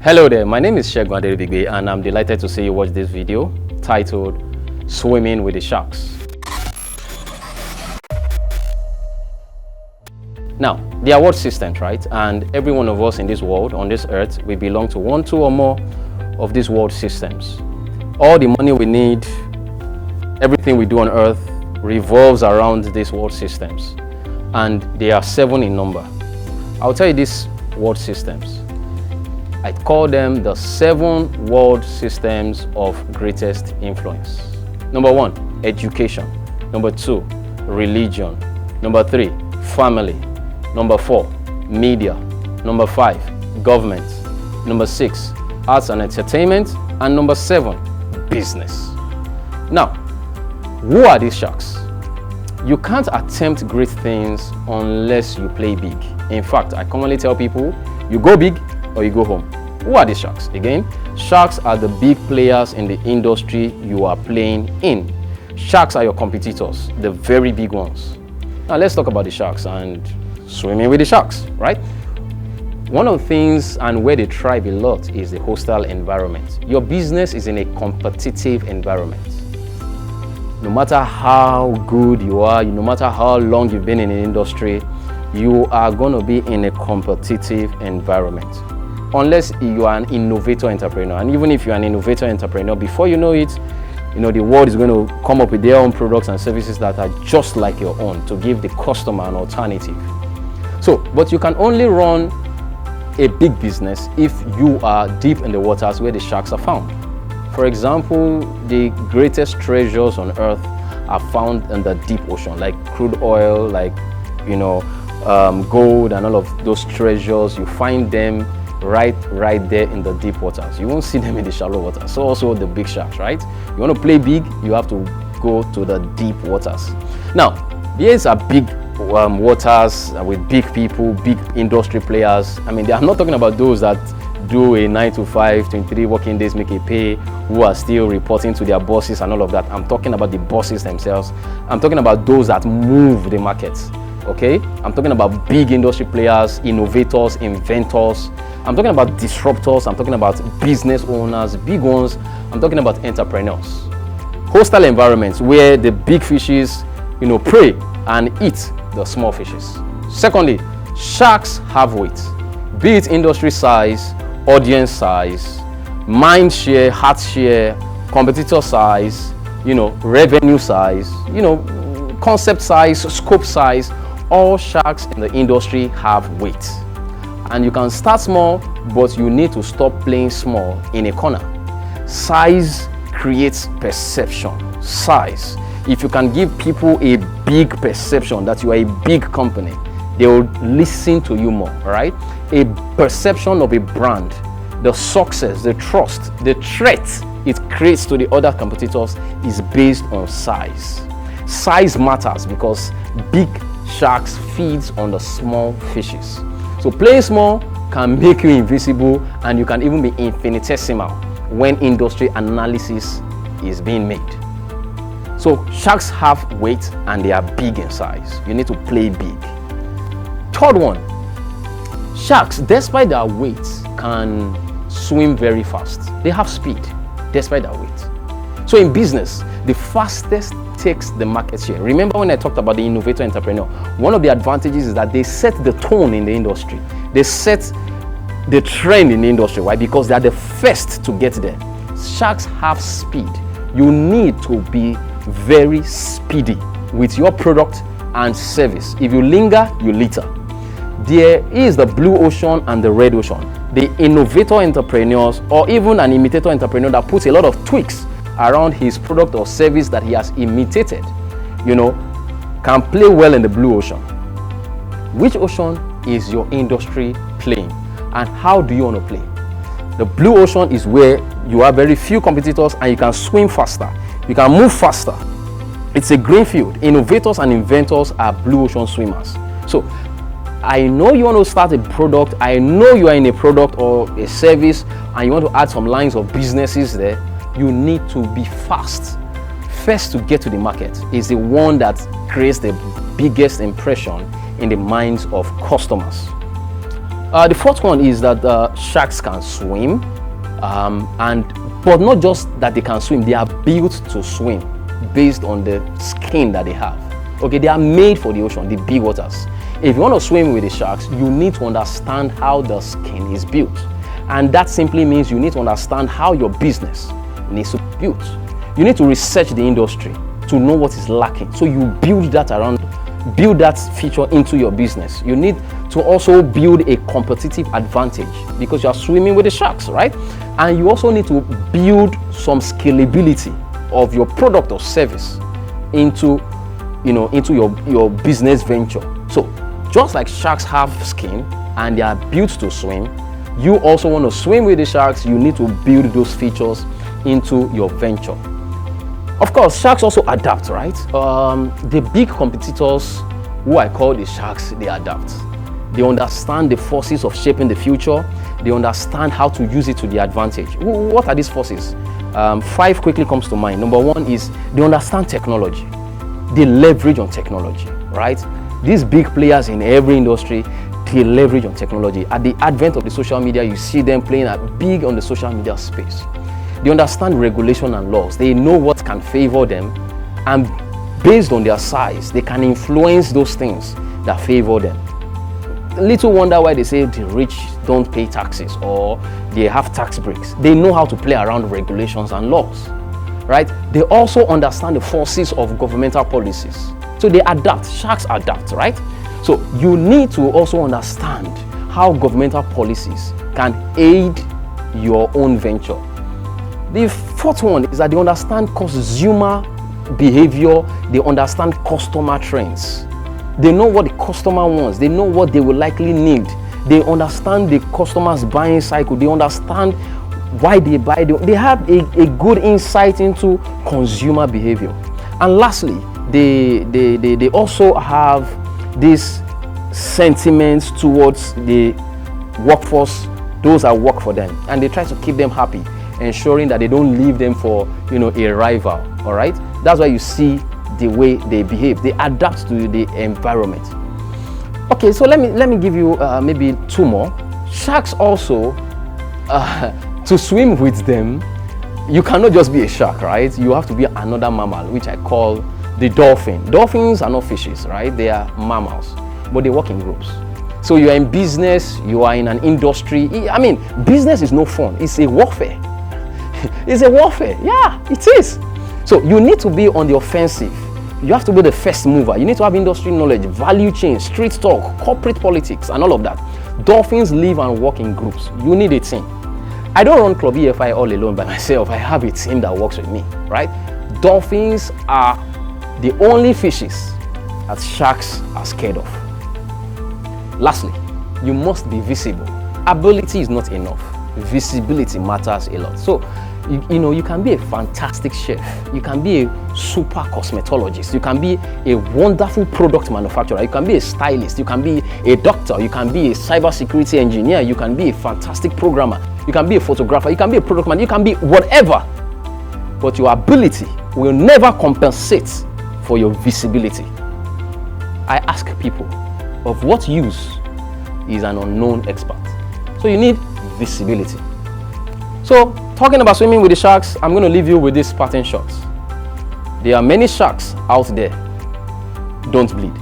Hello there, my name is Segun Aderibigbe and I'm delighted to see you watch this video titled Swimming with the Sharks. Now, there are world systems, right? And every one of us in this world, on this earth, we belong to one, two or more of these world systems. All the money we need, everything we do on earth revolves around these world systems. And they are 7 in number. I'll tell you these world systems. I call them the 7 world systems of greatest influence. Number 1, education. Number 2, religion. Number 3, family. Number 4, media. Number 5, government. Number 6, arts and entertainment. And number 7, business. Now, who are these sharks? You can't attempt great things unless you play big. In fact, I commonly tell people, you go big or you go home. Who are these sharks? Again, sharks are the big players in the industry you are playing in. Sharks are your competitors, the very big ones. Now let's talk about the sharks and swimming with the sharks, right? One of the things and where they thrive a lot is the hostile environment. Your business is in a competitive environment. No matter how good you are, no matter how long you've been in the industry, you are going to be in a competitive environment. Unless you are an innovator entrepreneur. And even if you're an innovator entrepreneur, before you know it, the world is going to come up with their own products and services that are just like your own to give the customer an alternative. But you can only run a big business if you are deep in the waters where the sharks are found. For example, the greatest treasures on earth are found in the deep ocean, like crude oil, like gold and all of those treasures. You find them right there in the deep waters. You won't see them in the shallow waters. So also the big sharks, right? You want to play big, you have to go to the deep waters. Now, these are big waters with big people, big industry players. I mean, I'm not talking about those that do a 9 to 5, 23 working days, make a pay, who are still reporting to their bosses and all of that. I'm talking about the bosses themselves. I'm talking about those that move the markets. Okay, I'm talking about big industry players, innovators, inventors. I'm talking about disruptors. I'm talking about business owners, big ones. I'm talking about entrepreneurs. Hostile environments where the big fishes, prey and eat the small fishes. Secondly, sharks have weight, be it industry size, audience size, mind share, heart share, competitor size, revenue size, concept size, scope size. All sharks in the industry have weight. And you can start small, but you need to stop playing small in a corner. Size creates perception. Size. If you can give people a big perception that you are a big company, they will listen to you more, right? A perception of a brand, the success, the trust, the threat it creates to the other competitors is based on size. Size matters because big sharks feeds on the small fishes. So playing small can make you invisible and you can even be infinitesimal when industry analysis is being made. So sharks have weight and they are big in size. You need to play big. Third one, sharks, despite their weight, can swim very fast. They have speed despite their weight. So in business, the fastest takes the market share. Remember when I talked about the innovator entrepreneur, one of the advantages is that they set the tone in the industry. They set the trend in the industry. Why? Because they are the first to get there. Sharks have speed. You need to be very speedy with your product and service. If you linger, you litter. There is the blue ocean and the red ocean. The innovator entrepreneurs or even an imitator entrepreneur that puts a lot of tweaks around his product or service that he has imitated, can play well in the blue ocean. Which ocean is your industry playing? And how do you want to play? The blue ocean is where you have very few competitors and you can swim faster. You can move faster. It's a green field. Innovators and inventors are blue ocean swimmers. So I know you want to start a product. I know you are in a product or a service and you want to add some lines of businesses there. You need to be fast. First to get to the market is the one that creates the biggest impression in the minds of customers. The fourth one is that sharks can swim, but not just that they can swim, they are built to swim based on the skin that they have. Okay, they are made for the ocean, the big waters. If you want to swim with the sharks, you need to understand how the skin is built. And that simply means you need to understand how your business needs to be built. You need to research the industry to know what is lacking. So you build that feature into your business. You need to also build a competitive advantage because you are swimming with the sharks, right? And you also need to build some scalability of your product or service into your business venture. So just like sharks have skin and they are built to swim, you also want to swim with the sharks. You need to build those features into your venture. Of course, sharks also adapt, right? The big competitors, who I call the sharks, they adapt. They understand the forces of shaping the future. They understand how to use it to their advantage. What are these forces? 5 quickly comes to mind. Number 1 is they understand technology. They leverage on technology, right? These big players in every industry, they leverage on technology. At the advent of the social media, you see them playing big on the social media space. They understand regulation and laws. They know what can favor them, and based on their size, they can influence those things that favor them. Little wonder why they say the rich don't pay taxes or they have tax breaks. They know how to play around regulations and laws, right? They also understand the forces of governmental policies. So they adapt. Sharks adapt, right? So you need to also understand how governmental policies can aid your own venture. The fourth one is that they understand consumer behavior. They understand customer trends. They know what the customer wants. They know what they will likely need. They understand the customer's buying cycle. They understand why they buy. They have a good insight into consumer behavior. And lastly, they also have this sentiments towards the workforce, those that work for them, and they try to keep them happy, ensuring that they don't leave them for a rival. All right, that's why you see the way they behave. They adapt to the environment. Okay, so let me give you maybe 2 more. Sharks also, to swim with them, you cannot just be a shark, right? You have to be another mammal, which I call the dolphin. Dolphins are not fishes, right? They are mammals, but they work in groups. So you are in business, you are in an industry. I mean, business is no fun. It's a warfare. It's a warfare. Yeah, it is. So you need to be on the offensive. You have to be the first mover. You need to have industry knowledge, value chain, street talk, corporate politics, and all of that. Dolphins live and work in groups. You need a team. I don't run Club EFI all alone by myself. I have a team that works with me, right? Dolphins are the only fishes that sharks are scared of. Lastly, you must be visible. Ability is not enough. Visibility matters a lot. So, you can be a fantastic chef. You can be a super cosmetologist. You can be a wonderful product manufacturer. You can be a stylist. You can be a doctor. You can be a cybersecurity engineer. You can be a fantastic programmer. You can be a photographer. You can be a product man. You can be whatever. But your ability will never compensate for your visibility. I ask people, of what use is an unknown expert? So you need visibility. So, talking about swimming with the sharks, I'm going to leave you with this parting shot. There are many sharks out there. Don't bleed.